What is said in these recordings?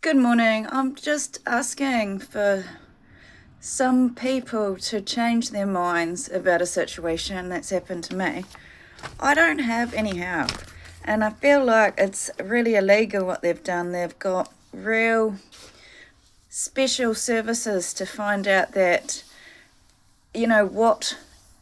Good morning. I'm just asking for some people to change their minds about a situation that's happened to me. I don't have any help, and I feel like it's really illegal what they've done. They've got real special services to find out that, what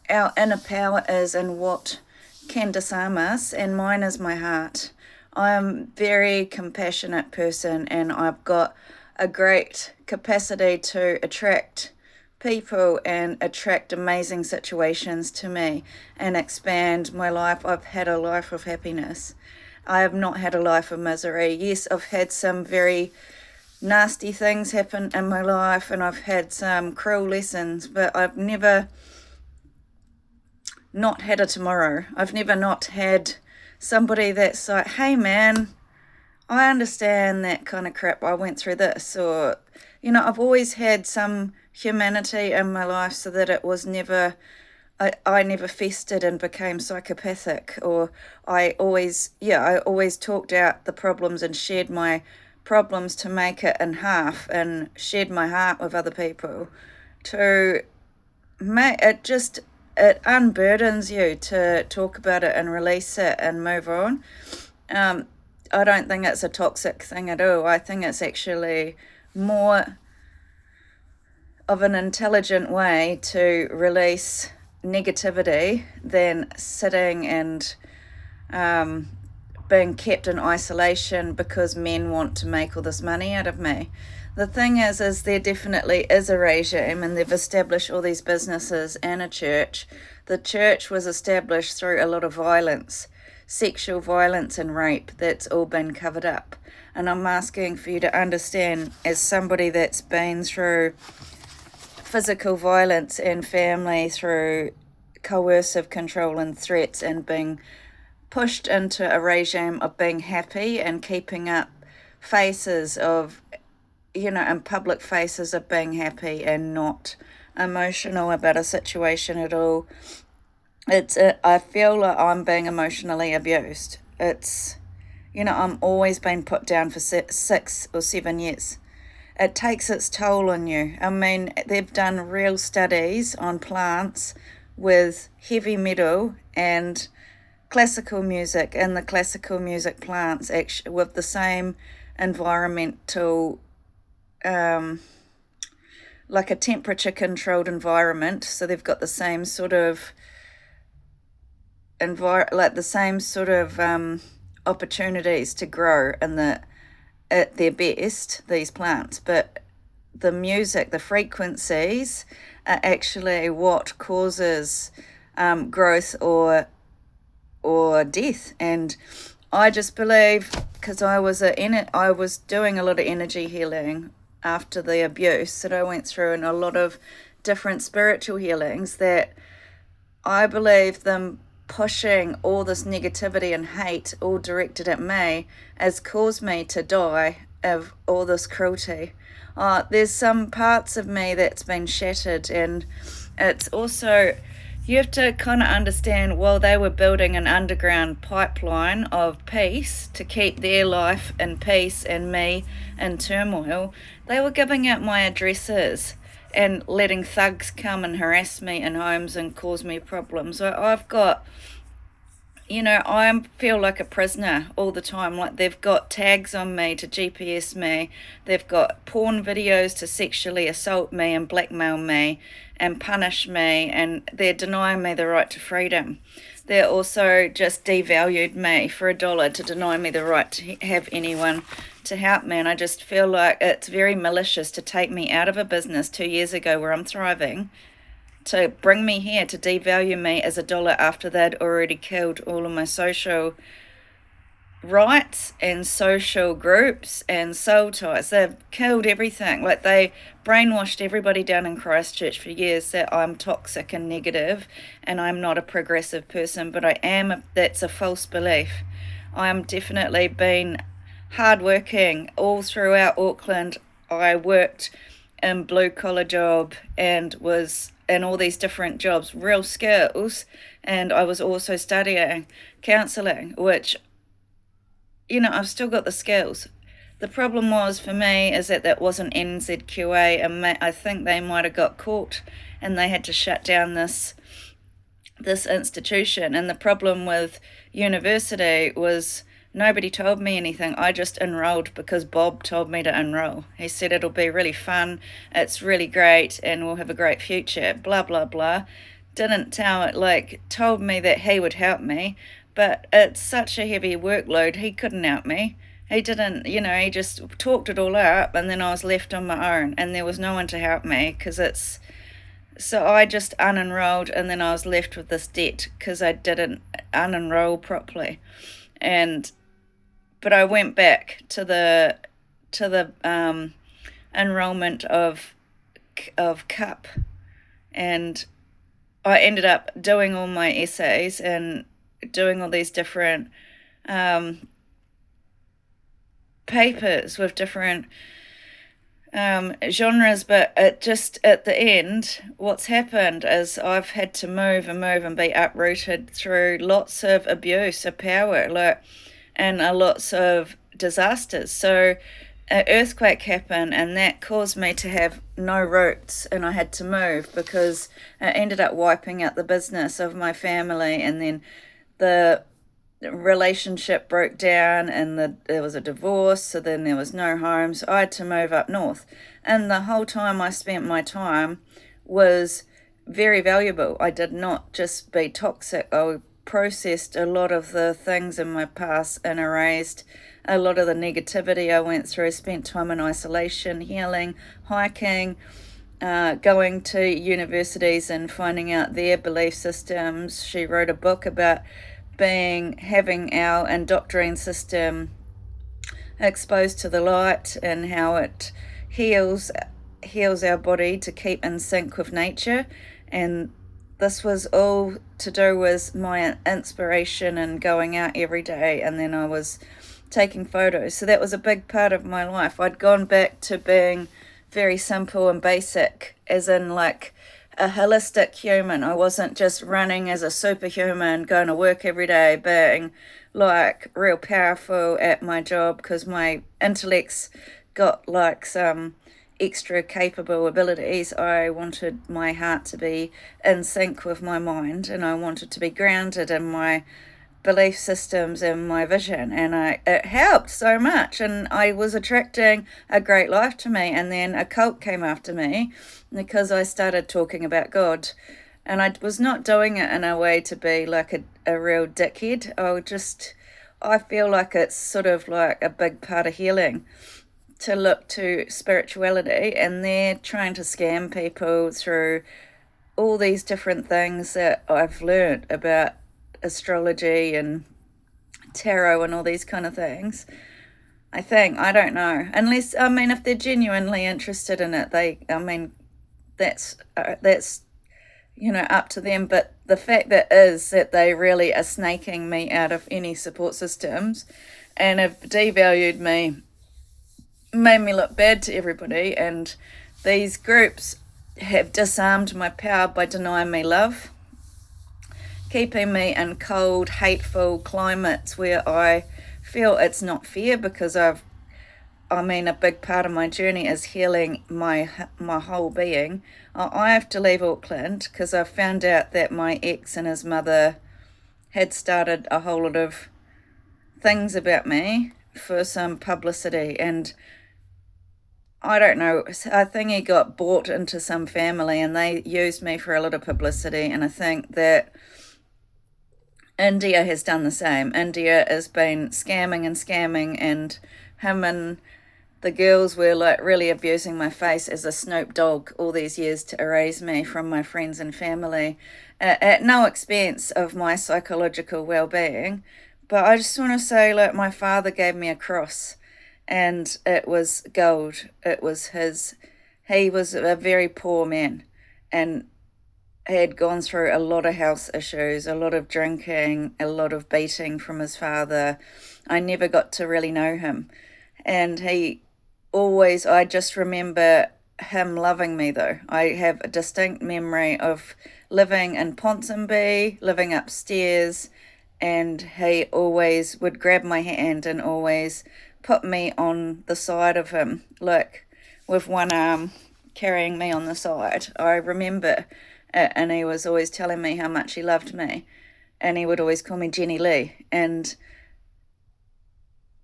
our inner power is and what can disarm us, and mine is my heart. I am a very compassionate person, and I've got a great capacity to attract people and attract amazing situations to me and expand my life. I've had a life of happiness. I have not had a life of misery. Yes, I've had some very nasty things happen in my life, and I've had some cruel lessons, but I've never not had a tomorrow. I've never not had somebody that's like, hey man, I understand that kind of crap. I went through this. Or, I've always had some humanity in my life so that it was never, I never festered and became psychopathic. Or I always talked out the problems and shared my problems to make it in half and shared my heart with other people to make it unburdens you to talk about it and release it and move on. I don't think it's a toxic thing at all. I think it's actually more of an intelligent way to release negativity than sitting and being kept in isolation because men want to make all this money out of me. The thing is there definitely is a regime, and they've established all these businesses and a church. The church was established through a lot of violence, sexual violence and rape. That's all been covered up. And I'm asking for you to understand, as somebody that's been through physical violence and family through coercive control and threats and being pushed into a regime of being happy and keeping up faces of, in public faces of being happy and not emotional about a situation at all. I feel like I'm being emotionally abused. I'm always been put down for 6 or 7 years. It takes its toll on you. I mean, they've done real studies on plants with heavy metal and classical music, and the classical music plants actually with the same environmental, like a temperature controlled environment. So they've got the same sort of opportunities to grow at their best, these plants. But the music, the frequencies, are actually what causes growth or death. And I just believe, because I was doing a lot of energy healing after the abuse that I went through, and a lot of different spiritual healings, that I believe them pushing all this negativity and hate all directed at me has caused me to die of all this cruelty. There's some parts of me that's been shattered, and it's also, you have to kind of understand, while they were building an underground pipeline of peace to keep their life in peace and me in turmoil, they were giving out my addresses and letting thugs come and harass me in homes and cause me problems. I've got, I feel like a prisoner all the time. Like, they've got tags on me to GPS me. They've got porn videos to sexually assault me and blackmail me and punish me, and they're denying me the right to freedom. They're also just devalued me for $1 to deny me the right to have anyone to help me. And I just feel like it's very malicious to take me out of a business 2 years ago where I'm thriving, to bring me here to devalue me as $1 after they'd already killed all of my social rights and social groups and soul ties. They've killed everything. Like, they brainwashed everybody down in Christchurch for years that I'm toxic and negative and I'm not a progressive person, but I am. That's a false belief. I am definitely been hardworking all throughout Auckland. I worked in blue collar job and was in all these different jobs, real skills, and I was also studying counselling, which, I've still got the skills, the problem was for me is that that wasn't NZQA, and I think they might have got caught, and they had to shut down this institution. And the problem with university was nobody told me anything. I just enrolled because Bob told me to enroll. He said it'll be really fun, it's really great, and we'll have a great future, blah, blah, blah. Didn't tell it, like, told me that he would help me, but it's such a heavy workload, he couldn't help me. He didn't, he just talked it all up, and then I was left on my own, and there was no one to help me because it's so I just unenrolled, and then I was left with this debt because I didn't unenroll properly. And but I went back to the enrollment of CUP, and I ended up doing all my essays and doing all these different um, papers with different genres, but it just at the end, what's happened is I've had to move and move and be uprooted through lots of abuse of power, like, and lots of disasters. So an earthquake happened, and that caused me to have no roots, and I had to move because it ended up wiping out the business of my family, and then the relationship broke down, and there was a divorce, so then there was no home, so I had to move up north. And the whole time I spent my time was very valuable. I did not just be toxic. I processed a lot of the things in my past and erased a lot of the negativity I went through. Spent time in isolation, healing, hiking, going to universities and finding out their belief systems. She wrote a book about having our endocrine system exposed to the light and how it heals our body to keep in sync with nature. And this was all to do with my inspiration and going out every day, and then I was taking photos. So that was a big part of my life. I'd gone back to being very simple and basic, as in like a holistic human. I wasn't just running as a superhuman, going to work every day, being like real powerful at my job because my intellect's got like some extra capable abilities. I wanted my heart to be in sync with my mind, and I wanted to be grounded in my belief systems and my vision, and it helped so much, and I was attracting a great life to me. And then a cult came after me because I started talking about God, and I was not doing it in a way to be like a real dickhead. I feel like it's sort of like a big part of healing to look to spirituality, and they're trying to scam people through all these different things that I've learned about astrology and tarot and all these kind of things. I don't know, unless, I mean, if they're genuinely interested in it, that's up to them. But the fact that is that they really are snaking me out of any support systems and have devalued me, made me look bad to everybody, and these groups have disarmed my power by denying me love, keeping me in cold, hateful climates where I feel it's not fair, because a big part of my journey is healing my whole being. I have to leave Auckland because I found out that my ex and his mother had started a whole lot of things about me for some publicity, and I don't know, I think he got bought into some family and they used me for a lot of publicity. And I think that India has done the same. India has been scamming, and him and the girls were like really abusing my face as a Snoop Dogg all these years to erase me from my friends and family at no expense of my psychological well-being. But I just want to say, like, my father gave me a cross, and it was gold. It was his. He was a very poor man, and he had gone through a lot of health issues, a lot of drinking, a lot of beating from his father. I never got to really know him. And I just remember him loving me though. I have a distinct memory of living in Ponsonby, living upstairs, and he always would grab my hand and always put me on the side of him, like with one arm carrying me on the side. I remember it, and he was always telling me how much he loved me, and he would always call me Jenny Lee. And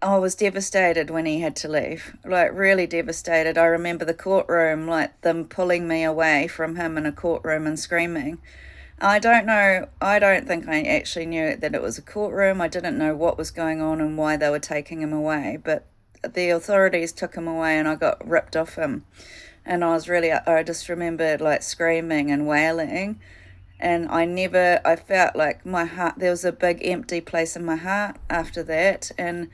I was devastated when he had to leave, like really devastated. I remember the courtroom, like them pulling me away from him in a courtroom and screaming. I don't know, I don't think I actually knew that it was a courtroom. I didn't know what was going on and why they were taking him away, but the authorities took him away and I got ripped off him. And I just remembered like screaming and wailing. And I felt like my heart, there was a big empty place in my heart after that. And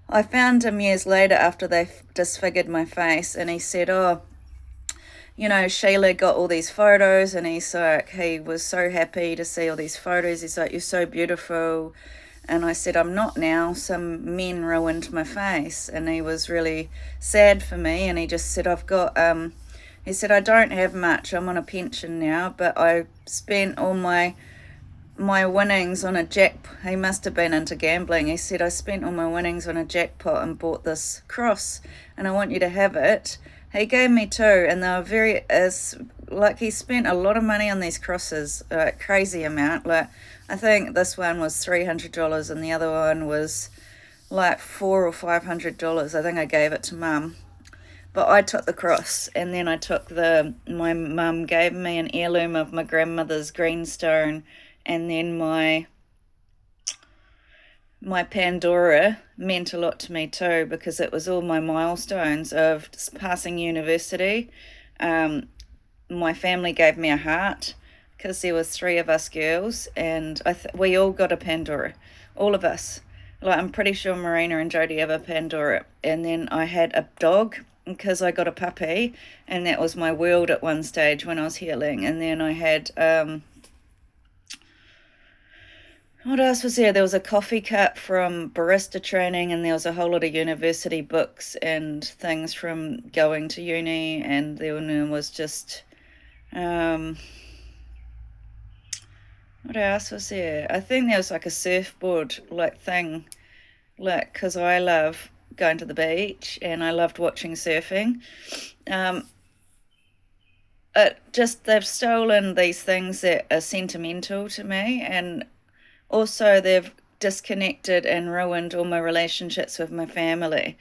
I found him years later after they disfigured my face, and he said, "Oh, Sheila got all these photos," and he was so happy to see all these photos. He's like, "You're so beautiful." And I said, "I'm not now. Some men ruined my face." And he was really sad for me. And he just said, he said, "I don't have much. I'm on a pension now, but I spent all my winnings on a jackpot." He must have been into gambling. He said, "I spent all my winnings on a jackpot and bought this cross, and I want you to have it." He gave me two, and they were he spent a lot of money on these crosses, crazy amount. Like, I think this one was $300 and the other one was like $400 or $500. I think I gave it to Mum. But I took the cross, and then my mum gave me an heirloom of my grandmother's greenstone, and then my Pandora meant a lot to me too, because it was all my milestones of just passing university. My family gave me a heart because there was three of us girls, and we all got a Pandora, all of us. Like, I'm pretty sure Marina and Jodie have a Pandora. And then I had a dog because I got a puppy, and that was my world at one stage when I was healing. And then I had what else was there? There was a coffee cup from barista training, and there was a whole lot of university books and things from going to uni, and there was just what else was there? I think there was like a surfboard like thing, like, because I love going to the beach and I loved watching surfing. They've stolen these things that are sentimental to me, and also they've disconnected and ruined all my relationships with my family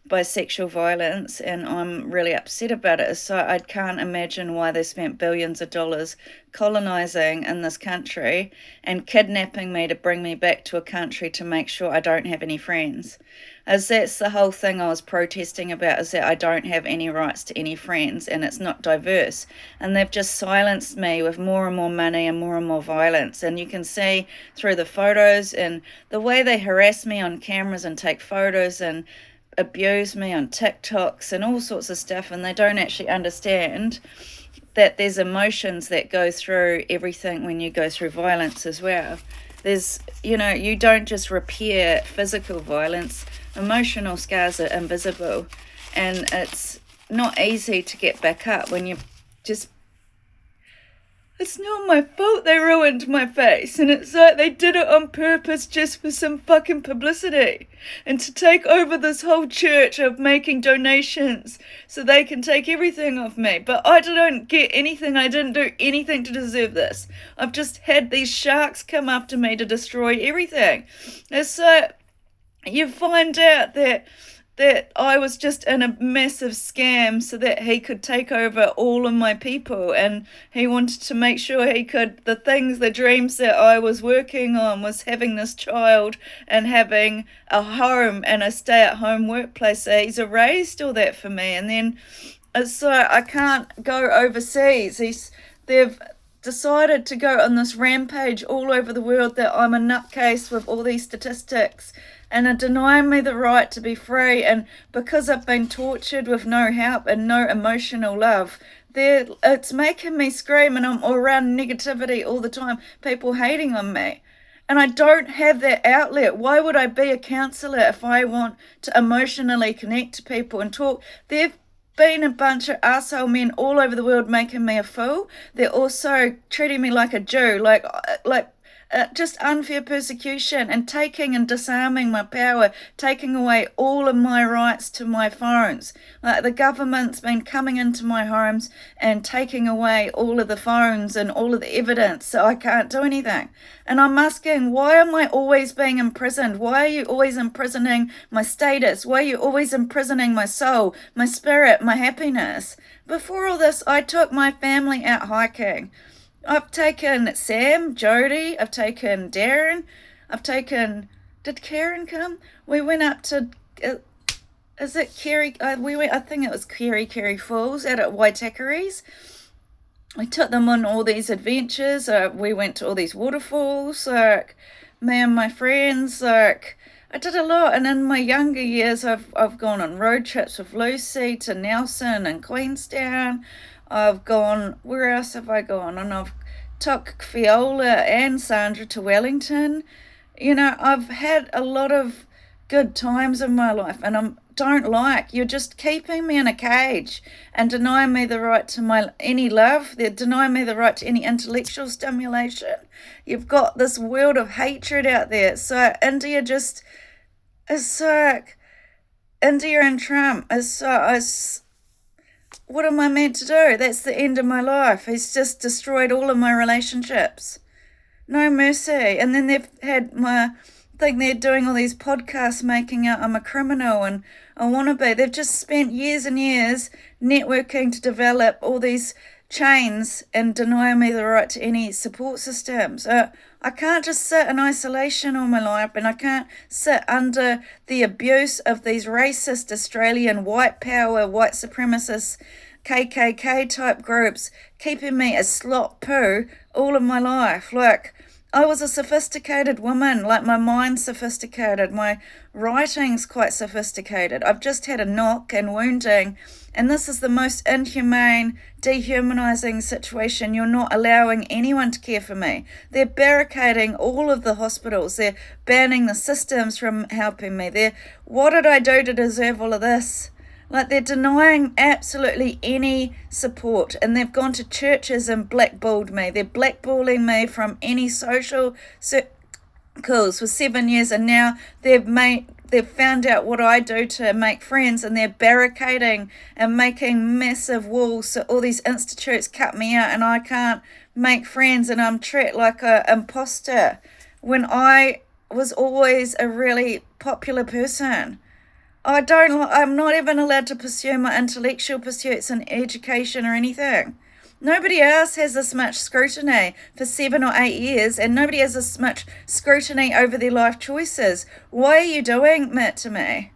by sexual violence, and I'm really upset about it. So I can't imagine why they spent billions of dollars colonizing in this country and kidnapping me to bring me back to a country to make sure I don't have any friends. As that's the whole thing I was protesting about, is that I don't have any rights to any friends, and it's not diverse. And they've just silenced me with more and more money and more violence. And you can see through the photos and the way they harass me on cameras and take photos and abuse me on TikToks and all sorts of stuff, and they don't actually understand that there's emotions that go through everything when you go through violence as well. You don't just repair physical violence. Emotional scars are invisible, and it's not easy to get back up when it's not my fault they ruined my face, and it's like they did it on purpose just for some fucking publicity and to take over this whole church of making donations so they can take everything off me. But I don't get anything. I didn't do anything to deserve this. I've just had these sharks come after me to destroy everything. It's like you find out that I was just in a massive scam so that he could take over all of my people, and he wanted to make sure the dreams that I was working on was having this child and having a home and a stay-at-home workplace. So he's erased all that for me, and then it's like I can't go overseas. They've decided to go on this rampage all over the world that I'm a nutcase with all these statistics, and are denying me the right to be free. And because I've been tortured with no help and no emotional love, it's making me scream, and I'm around negativity all the time, people hating on me. And I don't have that outlet. Why would I be a counsellor if I want to emotionally connect to people and talk? There've been a bunch of asshole men all over the world making me a fool. They're also treating me like a Jew, like just unfair persecution and taking and disarming my power, taking away all of my rights to my phones. Like the government's been coming into my homes and taking away all of the phones and all of the evidence, so I can't do anything. And I'm asking, why am I always being imprisoned? Why are you always imprisoning my status? Why are you always imprisoning my soul, my spirit, my happiness? Before all this, I took my family out hiking. I've taken Sam, Jody, I've taken Darren, did Karen come? We went up to, is it Kerry? I think it was Kerry Falls out at Waitakaris. I took them on all these adventures. We went to all these waterfalls, like me and my friends. Like I did a lot, and in my younger years, I've gone on road trips with Lucy to Nelson and Queenstown. I've gone. Where else have I gone? And I've took Fiola and Sandra to Wellington. I've had a lot of good times in my life, and you're just keeping me in a cage and denying me the right to any love. They're denying me the right to any intellectual stimulation. You've got this world of hatred out there. So India and Trump what am I meant to do? That's the end of my life. He's just destroyed all of my relationships. No mercy. And then they're doing all these podcasts making out I'm a criminal and I want to be. They've just spent years and years networking to develop all these chains and deny me the right to any support systems. I can't just sit in isolation all my life, and I can't sit under the abuse of these racist Australian white power, white supremacist KKK type groups keeping me a slop poo all of my life. Like, I was a sophisticated woman, like my mind's sophisticated, my writing's quite sophisticated. I've just had a knock and wounding, and this is the most inhumane, dehumanizing situation. You're not allowing anyone to care for me. They're barricading all of the hospitals. They're banning the systems from helping me. What did I do to deserve all of this? Like, they're denying absolutely any support, and they've gone to churches and blackballed me. They're blackballing me from any social circles for 7 years, and now they've found out what I do to make friends, and they're barricading and making massive walls so all these institutes cut me out and I can't make friends, and I'm treated like an imposter when I was always a really popular person. I'm not even allowed to pursue my intellectual pursuits in education or anything. Nobody else has this much scrutiny for 7 or 8 years, and nobody has this much scrutiny over their life choices. Why are you doing that to me?